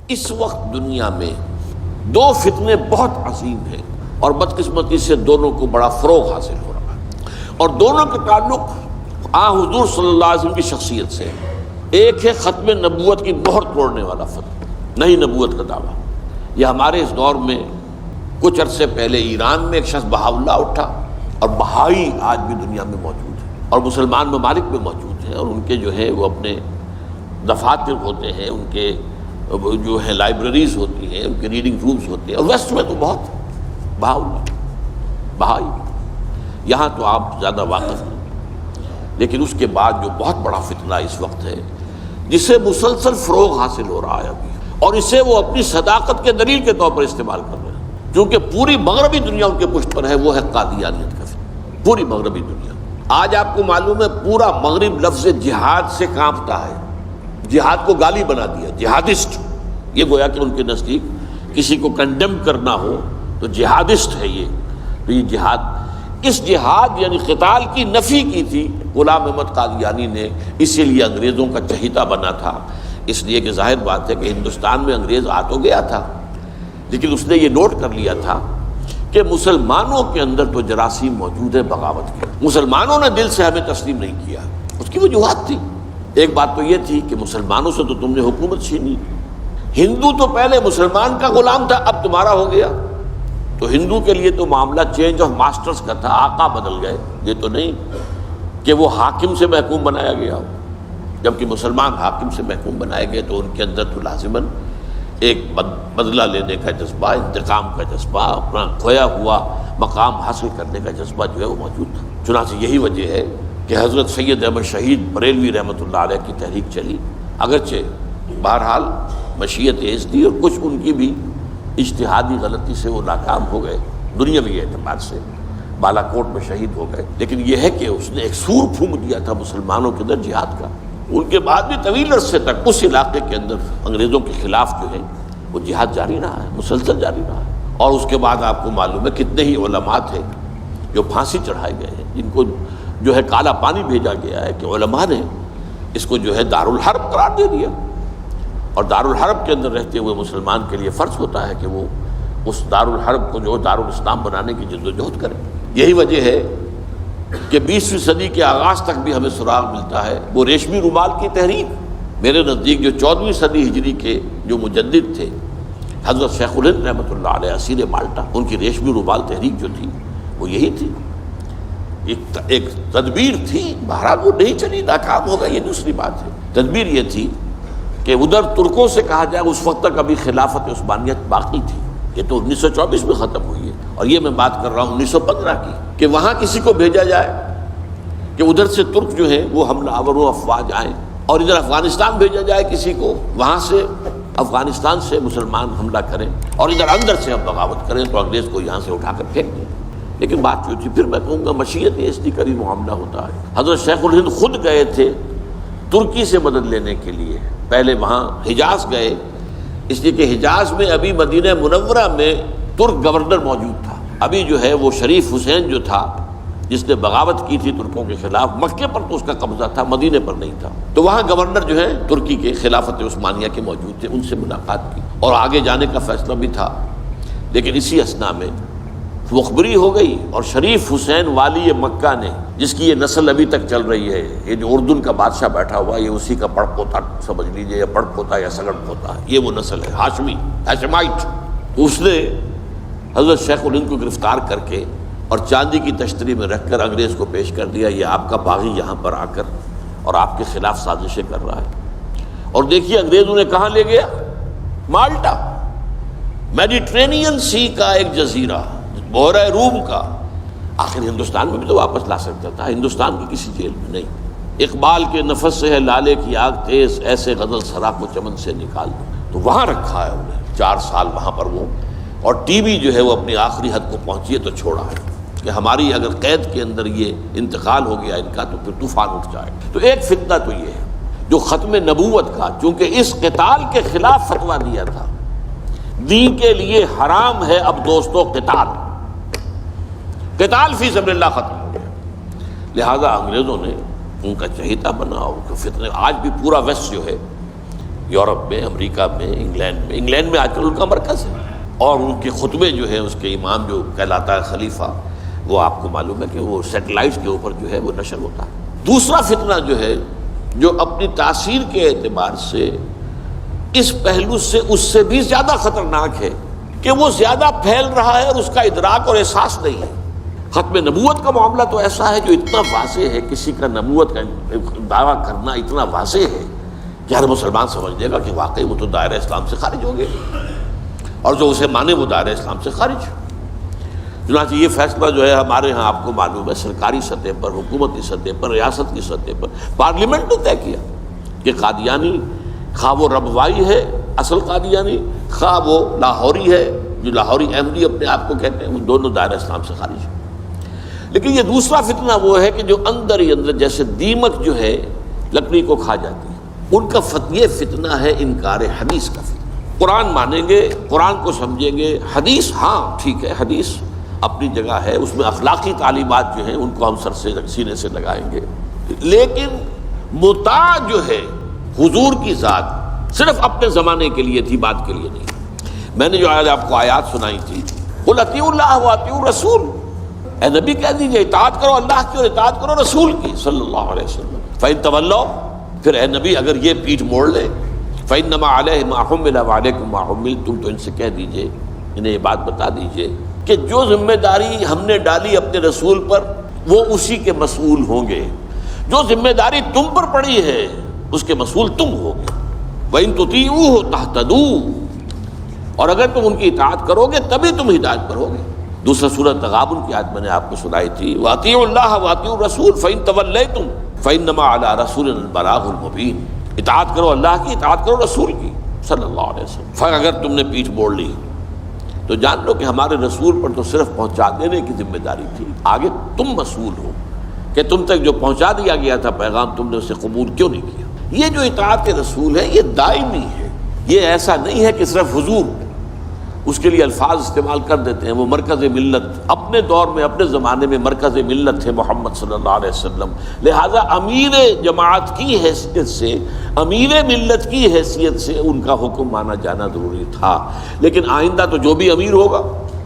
اس وقت دنیا میں دو فتنے بہت عظیم ہیں اور بدقسمتی سے دونوں کو بڑا فروغ حاصل ہو رہا ہے، اور دونوں کے تعلق حضور صلی اللہ علیہ وسلم کی شخصیت سے۔ ایک ہے ختم نبوت کی مہر توڑنے والا فتنہ، نئی نبوت کا دعویٰ۔ یہ ہمارے اس دور میں کچھ عرصے پہلے ایران میں ایک شخص بہاؤلہ اٹھا، اور بہائی آج بھی دنیا میں موجود ہے اور مسلمان ممالک میں موجود ہیں، اور ان کے جو ہے وہ اپنے دفاتر ہوتے ہیں، ان کے جو ہے لائبریریز ہوتی ہیں، ان کے ریڈنگ رومز ہوتے ہیں، اور ویسٹ میں تو بہت بہائی، یہاں تو آپ زیادہ واقف ہیں۔ لیکن اس کے بعد جو بہت بڑا فتنہ اس وقت ہے، جسے مسلسل فروغ حاصل ہو رہا ہے ابھی، اور اسے وہ اپنی صداقت کے دلیل کے طور پر استعمال کر رہے ہیں، کیونکہ پوری مغربی دنیا ان کے پشت پر ہے، وہ ہے قادیانیت کا فتنہ۔ پوری مغربی دنیا، آج آپ کو معلوم ہے پورا مغرب لفظ جہاد سے کانپتا ہے، جہاد کو گالی بنا دیا، جہادسٹ۔ یہ گویا کہ ان کے نزدیک کسی کو کنڈیم کرنا ہو تو جہادسٹ ہے یہ۔ تو یہ جہاد، اس جہاد یعنی قتال کی نفی کی تھی غلام احمد قادیانی نے، اسی لیے انگریزوں کا چہیتا بنا تھا، اس لیے کہ ظاہر بات ہے کہ ہندوستان میں انگریز آ تو گیا تھا، لیکن اس نے یہ نوٹ کر لیا تھا کہ مسلمانوں کے اندر تو جراثیم موجود ہے بغاوت کے، مسلمانوں نے دل سے ہمیں تسلیم نہیں کیا۔ اس کی وجوہات تھی، ایک بات تو یہ تھی کہ مسلمانوں سے تو تم نے حکومت چھینی، ہندو تو پہلے مسلمان کا غلام تھا، اب تمہارا ہو گیا، تو ہندو کے لیے تو معاملہ چینج آف ماسٹرز کا تھا، آقا بدل گئے، یہ تو نہیں کہ وہ حاکم سے محکوم بنایا گیا ہو، جبکہ مسلمان حاکم سے محکوم بنائے گئے تو ان کے اندر تو لازماً ایک بدلہ لینے کا جذبہ، انتقام کا جذبہ، اپنا کھویا ہوا مقام حاصل کرنے کا جذبہ جو ہے وہ موجود تھا۔ چنانچہ یہی وجہ ہے کہ حضرت سید احمد شہید بریلوی رحمۃ اللہ علیہ کی تحریک چلی، اگرچہ بہرحال مشیت تیز تھی اور کچھ ان کی بھی اجتہادی غلطی سے وہ ناکام ہو گئے، دنیاوی اعتبار سے بالا کوٹ میں شہید ہو گئے، لیکن یہ ہے کہ اس نے ایک سور پھونک دیا تھا مسلمانوں کے اندر جہاد کا۔ ان کے بعد بھی طویل عرصے تک اس علاقے کے اندر انگریزوں کے خلاف جو ہے وہ جہاد جاری رہا ہے، مسلسل جاری رہا ہے۔ اور اس کے بعد آپ کو معلوم ہے کتنے ہی علماء تھے جو پھانسی چڑھائے گئے ہیں، جن کو جو ہے کالا پانی بھیجا گیا ہے کہ علماء نے اس کو جو ہے دارالحرب قرار دے دیا، اور دارالحرب کے اندر رہتے ہوئے مسلمان کے لیے فرض ہوتا ہے کہ وہ اس دارالحرب کو جو دارالاسلام بنانے کی جدوجہد کرے۔ یہی وجہ ہے کہ 20ویں صدی کے آغاز تک بھی ہمیں سراغ ملتا ہے وہ ریشمی رومال کی تحریک۔ میرے نزدیک جو 14ویں صدی ہجری کے جو مجدد تھے حضرت شیخ الہند رحمۃ اللہ علیہ اسیر مالٹا، ان کی ریشمی رومال تحریک جو تھی وہ یہی تھی، ایک تدبیر تھی، بہرحال وہ نہیں چلی، ناکام ہوگا، یہ دوسری بات ہے۔ تدبیر یہ تھی کہ ادھر ترکوں سے کہا جائے اس وقت تک ابھی خلافت عثمانیت باقی تھی، یہ تو 1924 میں ختم ہوئی ہے، اور یہ میں بات کر رہا ہوں 1915 کی، کہ وہاں کسی کو بھیجا جائے کہ ادھر سے ترک جو ہے وہ حملہ آور و افواج آئیں، اور ادھر افغانستان بھیجا جائے کسی کو، وہاں سے افغانستان سے مسلمان حملہ کریں اور ادھر اندر سے ہم بغاوت کریں تو انگریز کو یہاں سے اٹھا کر پھینک دیں۔ لیکن بات جو تھی، پھر میں کہوں گا مشیت ایسی کری معاملہ ہوتا ہے۔ حضرت شیخ الہند خود گئے تھے ترکی سے مدد لینے کے لیے، پہلے وہاں حجاز گئے، اس لیے کہ حجاز میں ابھی مدینہ منورہ میں ترک گورنر موجود تھا، ابھی جو ہے وہ شریف حسین جو تھا جس نے بغاوت کی تھی ترکوں کے خلاف، مکے پر تو اس کا قبضہ تھا، مدینے پر نہیں تھا، تو وہاں گورنر جو ہے ترکی کے خلافت عثمانیہ کے موجود تھے، ان سے ملاقات کی اور آگے جانے کا فیصلہ بھی تھا۔ لیکن اسی اثناء میں مخبری ہو گئی، اور شریف حسین والی مکہ نے، جس کی یہ نسل ابھی تک چل رہی ہے، یہ جو اردن کا بادشاہ بیٹھا ہوا ہے، یہ اسی کا پڑ پوتا سمجھ لیجئے، یا پڑ پوتا یا سگڑ پوتا ہے، یہ وہ نسل ہے ہاشمی، ہاشمائٹ۔ اس نے حضرت شیخ الہند کو گرفتار کر کے اور چاندی کی تشتری میں رکھ کر انگریز کو پیش کر دیا، یہ آپ کا باغی یہاں پر آ کر اور آپ کے خلاف سازشیں کر رہا ہے۔ اور دیکھیے انگریز انہیں کہاں لے گیا، مالٹا، میڈیٹرینین سی کا ایک جزیرہ، بحیرہ روم کا۔ آخر ہندوستان میں بھی تو واپس لا سکتا تھا، ہندوستان کی کسی جیل میں نہیں۔ اقبال کے نفس سے ہے لالے کی آگ تیز، ایسے غزل سرا کو چمن سے نکال دو، تو وہاں رکھا ہے انہیں 4 سال وہاں پر وہ، اور ٹی وی جو ہے وہ اپنی آخری حد کو پہنچی ہے تو چھوڑا ہے کہ ہماری اگر قید کے اندر یہ انتقال ہو گیا ان کا تو پھر طوفان اٹھ جائے۔ تو ایک فتنہ تو یہ ہے جو ختم نبوت کا، چونکہ اس قتال کے خلاف فتویٰ دیا تھا، دین کے لیے حرام ہے اب دوستو قتال فی سبیل اللہ ختم ہو گیا، لہذا انگریزوں نے ان کا چہیتا بنا، ان کا فتنے۔ آج بھی پورا ویسٹ جو ہے یورپ میں، امریکہ میں، انگلینڈ میں آج کل ان کا مرکز ہے، اور ان کے خطبے جو ہے اس کے امام جو کہلاتا ہے خلیفہ، وہ آپ کو معلوم ہے کہ وہ سیٹلائٹ کے اوپر جو ہے وہ نشر ہوتا ہے۔ دوسرا فتنہ جو ہے، جو اپنی تاثیر کے اعتبار سے اس پہلو سے اس سے بھی زیادہ خطرناک ہے کہ وہ زیادہ پھیل رہا ہے اور اس کا ادراک اور احساس نہیں ہے۔ ختم نبوت کا معاملہ تو ایسا ہے جو اتنا واضح ہے، کسی کا نبوت کا دعویٰ کرنا اتنا واضح ہے کہ ہر مسلمان سمجھ لے گا کہ واقعی وہ تو دائرہ اسلام سے خارج ہو گئے، اور جو اسے مانے وہ دائرہ اسلام سے خارج۔ چنانچہ یہ فیصلہ جو ہے ہمارے ہاں آپ کو معلوم ہے سرکاری سطح پر، حکومتی سطح پر، ریاست کی سطح پر پارلیمنٹ نے طے کیا کہ قادیانی خواہ وہ ربوائی ہے اصل قادیانی، خواہ وہ لاہوری ہے جو لاہوری احمدی اپنے آپ کو کہتے ہیں، وہ دونوں دائرہ اسلام سے خارج ہیں۔ لیکن یہ دوسرا فتنہ وہ ہے کہ جو اندر ہی اندر جیسے دیمک جو ہے لکڑی کو کھا جاتی ہے، ان کا یہ فتنہ ہے انکار حدیث کا فتنہ۔ قرآن مانیں گے، قرآن کو سمجھیں گے، حدیث ہاں ٹھیک ہے، حدیث اپنی جگہ ہے، اس میں اخلاقی تعلیمات جو ہیں ان کو ہم سر سے سینے سے لگائیں گے، لیکن مطاع جو ہے حضور کی ذات صرف اپنے زمانے کے لیے تھی، بات کے لیے نہیں۔ میں نے جو آپ کو آیات سنائی تھی، قل اطیعوا اللہ واطیعوا الرسول، اے نبی کہہ دیجئے اطاعت کرو اللہ کی اور اطاعت کرو رسول کی صلی اللہ علیہ وسلم۔ فَإِن تَوَلَّوْا، پھر اے نبی اگر یہ پیٹھ موڑ لے، فَإِنَّمَا عَلَيْهِ مَا حُمِّلَ وَعَلَيْكُمْ مَا حُمِّلْتُمْ، تو ان سے کہہ دیجئے، انہیں یہ بات بتا دیجئے کہ جو ذمہ داری ہم نے ڈالی اپنے رسول پر وہ اسی کے مسئول ہوں گے، جو ذمہ داری تم پر پڑی ہے اس کے مسئول تم ہوگے۔ وَإِن تُطِيعُوهُ تَهْتَدُوا، اور اگر تم ان کی اطاعت کرو گے تبھی تم ہدایت پر ہوگے۔ دوسرا سورۃ تغابن کی آیت میں نے آپ کو سنائی تھی، وَأَطِيعُوا اللَّهَ وَأَطِيعُوا الرَّسُولَ فَإِن تَوَلَّيْتُمْ فَإِنَّمَا عَلَىٰ رَسُولِنَا الْبَلَاغُ الْمُبِينُ، اطاعت کرو اللہ کی، اطاعت کرو رسول کی صلی اللہ علیہ وسلم۔ اگر تم نے پیٹھ موڑ لی تو جان لو کہ ہمارے رسول پر تو صرف پہنچا دینے کی ذمہ داری تھی، آگے تم مسئول ہو کہ تم تک جو پہنچا دیا گیا تھا پیغام تم نے اسے قبول کیوں نہیں کیا۔ یہ جو اطاعت رسول ہے یہ دائمی ہے، یہ ایسا نہیں ہے کہ صرف حضور اس کے لیے الفاظ استعمال کر دیتے ہیں۔ وہ مرکز ملت اپنے دور میں اپنے زمانے میں مرکز ملت تھے محمد صلی اللہ علیہ وسلم، لہٰذا امیر جماعت کی حیثیت سے، امیر ملت کی حیثیت سے ان کا حکم مانا جانا ضروری تھا۔ لیکن آئندہ تو جو بھی امیر ہوگا،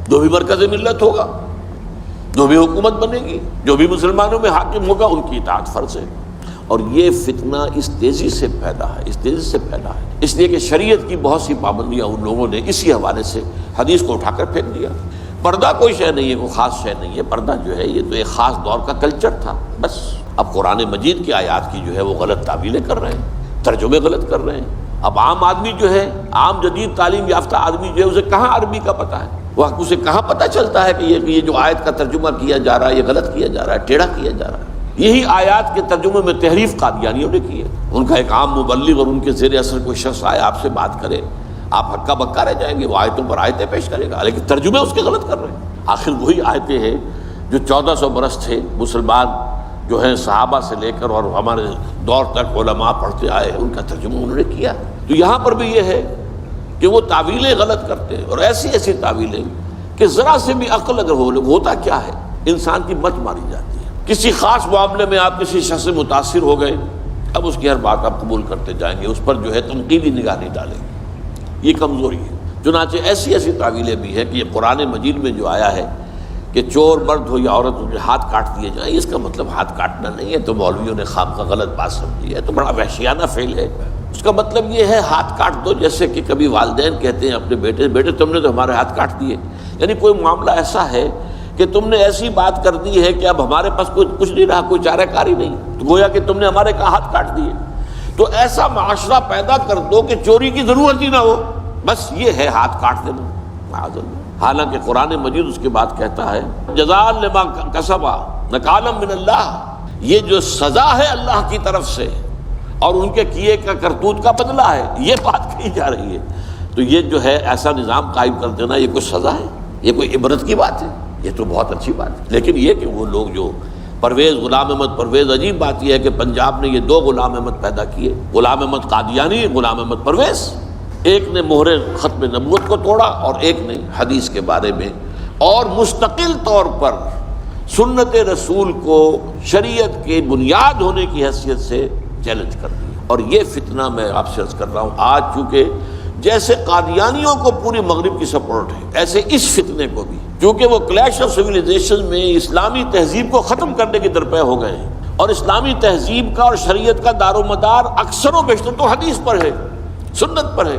جو بھی مرکز ملت ہوگا، جو بھی حکومت بنے گی، جو بھی مسلمانوں میں حاکم ہوگا، ان کی اطاعت فرض ہے۔ اور یہ فتنہ اس تیزی سے پھیلا ہے، اس تیزی سے پھیلا ہے، اس لیے کہ شریعت کی بہت سی پابندیاں ان لوگوں نے اسی حوالے سے حدیث کو اٹھا کر پھینک دیا۔ پردہ کوئی شے نہیں ہے، کوئی خاص شے نہیں ہے، پردہ جو ہے یہ تو ایک خاص دور کا کلچر تھا بس۔ اب قرآن مجید کی آیات کی جو ہے وہ غلط تعویلیں کر رہے ہیں، ترجمے غلط کر رہے ہیں۔ اب عام آدمی جو ہے، عام جدید تعلیم یافتہ آدمی جو ہے، اسے کہاں عربی کا پتہ ہے، وہ اسے کہاں پتہ چلتا ہے کہ یہ جو آیت کا ترجمہ کیا جا رہا ہے یہ غلط کیا جا رہا ہے، ٹیڑھا کیا جا رہا ہے۔ یہی آیات کے ترجمے میں تحریف قادیانیوں نے کی ہے۔ ان کا ایک عام مبلغ اور ان کے زیر اثر کوئی شخص آئے آپ سے بات کرے، آپ ہکا بکا رہ جائیں گے، وہ آیتوں پر آیتیں پیش کرے گا، لیکن ترجمے اس کے غلط کر رہے ہیں۔ آخر وہی آیتیں ہیں جو 1400 برس تھے مسلمان جو ہیں صحابہ سے لے کر اور ہمارے دور تک علماء پڑھتے آئے، ان کا ترجمہ انہوں نے کیا۔ تو یہاں پر بھی یہ ہے کہ وہ تعویلیں غلط کرتے ہیں، اور ایسی ایسی تعویلیں کہ ذرا سے بھی عقل اگر ہوتا کیا ہے، انسان کی مت ماری جاتی ہے۔ کسی خاص معاملے میں آپ کسی شخص سے متاثر ہو گئے، اب اس کی ہر بات آپ قبول کرتے جائیں گے، اس پر جو ہے تنقیدی نگاہ نہیں ڈالیں گے، یہ کمزوری ہے۔ چنانچہ ایسی ایسی تعویلیں بھی ہیں کہ یہ قرآن مجید میں جو آیا ہے کہ چور مرد ہو یا عورت ہو ہاتھ کاٹ دیے جائیں، اس کا مطلب ہاتھ کاٹنا نہیں ہے، تو مولویوں نے خام کا غلط بات سمجھی ہے، تو بڑا وحشیانہ فعل ہے۔ اس کا مطلب یہ ہے ہاتھ کاٹ دو، جیسے کہ کبھی والدین کہتے ہیں اپنے بیٹے تم نے تو ہمارے ہاتھ کاٹ دیے، یعنی کوئی معاملہ ایسا ہے کہ تم نے ایسی بات کر دی ہے کہ اب ہمارے پاس کچھ نہیں رہا، کوئی چارہ کاری نہیں، تو گویا کہ تم نے ہمارے ہاتھ کاٹ دیے۔ تو ایسا معاشرہ پیدا کر دو کہ چوری کی ضرورت ہی نہ ہو، بس یہ ہے ہاتھ کاٹ دینا معاذ اللہ۔ حالانکہ قرآن مجید اس کے بعد کہتا ہے جزاء لما کسبا نکالا من اللہ، یہ جو سزا ہے اللہ کی طرف سے اور ان کے کیے کا کرتوت کا بدلہ ہے، یہ بات کہی جا رہی ہے۔ تو یہ جو ہے ایسا نظام قائم کر دینا، یہ کوئی سزا ہے، یہ کوئی عبرت کی بات ہے، یہ تو بہت اچھی بات ہے۔ لیکن یہ کہ وہ لوگ جو پرویز غلام احمد پرویز، عجیب بات یہ ہے کہ پنجاب نے یہ دو غلام احمد پیدا کیے، غلام احمد قادیانی، غلام احمد پرویز، ایک نے مہر ختم نبوت کو توڑا اور ایک نے حدیث کے بارے میں اور مستقل طور پر سنت رسول کو شریعت کے بنیاد ہونے کی حیثیت سے چیلنج کر دیا۔ اور یہ فتنہ میں آپ سے عرض کر رہا ہوں، آج چونکہ جیسے قادیانیوں کو پوری مغرب کی سپورٹ ہے، ایسے اس فتنے کو بھی، چونکہ وہ کلیش آف سویلائزیشن میں اسلامی تہذیب کو ختم کرنے کی درپے ہو گئے ہیں، اور اسلامی تہذیب کا اور شریعت کا دار و مدار اکثر و بیشتر تو حدیث پر ہے، سنت پر ہے،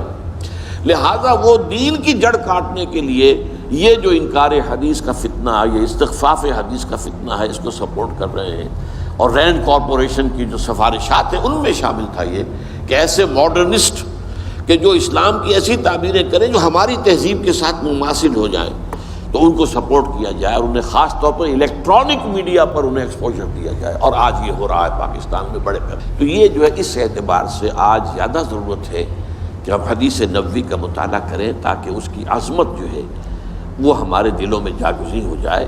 لہذا وہ دین کی جڑ کاٹنے کے لیے یہ جو انکار حدیث کا فتنہ، یہ استخفاف حدیث کا فتنہ ہے، اس کو سپورٹ کر رہے ہیں۔ اور رینڈ کارپوریشن کی جو سفارشات ہیں ان میں شامل تھا یہ کہ ایسے ماڈرنسٹ کہ جو اسلام کی ایسی تعبیریں کریں جو ہماری تہذیب کے ساتھ مماثل ہو جائیں، تو ان کو سپورٹ کیا جائے، اور انہیں خاص طور پر الیکٹرانک میڈیا پر انہیں ایکسپوجر دیا جائے، اور آج یہ ہو رہا ہے پاکستان میں بڑے پیمانے۔ تو یہ جو ہے اس اعتبار سے آج زیادہ ضرورت ہے کہ ہم حدیث نبوی کا مطالعہ کریں، تاکہ اس کی عظمت جو ہے وہ ہمارے دلوں میں جاگزیں ہو جائے،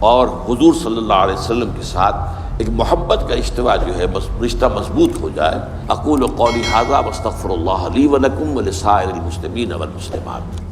اور حضور صلی اللہ علیہ وسلم کے ساتھ ایک محبت کا اشتوا جو ہے رشتہ مضبوط ہو جائے۔ اقول قولی ھذا واستغفر اللہ لی ولکم ولسائر المسلمین والمسلمات۔